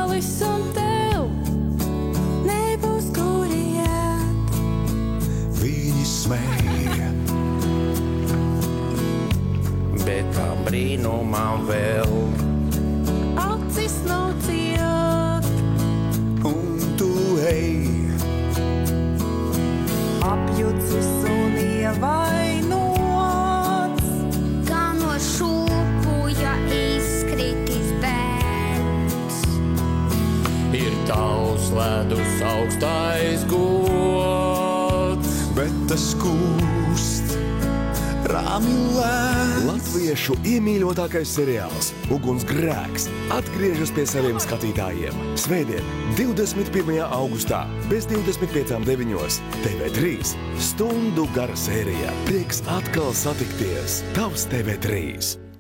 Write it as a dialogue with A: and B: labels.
A: brālis un tev nebūs kur iet.
B: Viņi smēja,
C: bet kā brīnumam vēl
A: Acis nav ciet,
B: un tu ej.
A: apjucis un ievainots,
D: Kā no šūpuļa izkritis bērns.
C: ir tavs ledus augstais gods.
B: Bet tas kūst, rāmi lēns.
E: Latviešu iemīļotākais seriāls Uguns grēks atgriežas pie saviem skatītājiem. Svētdien, 21. augustā, bez 25.9. TV3 stundu gara sērija. Prieks atkal satikties. Tavs TV3.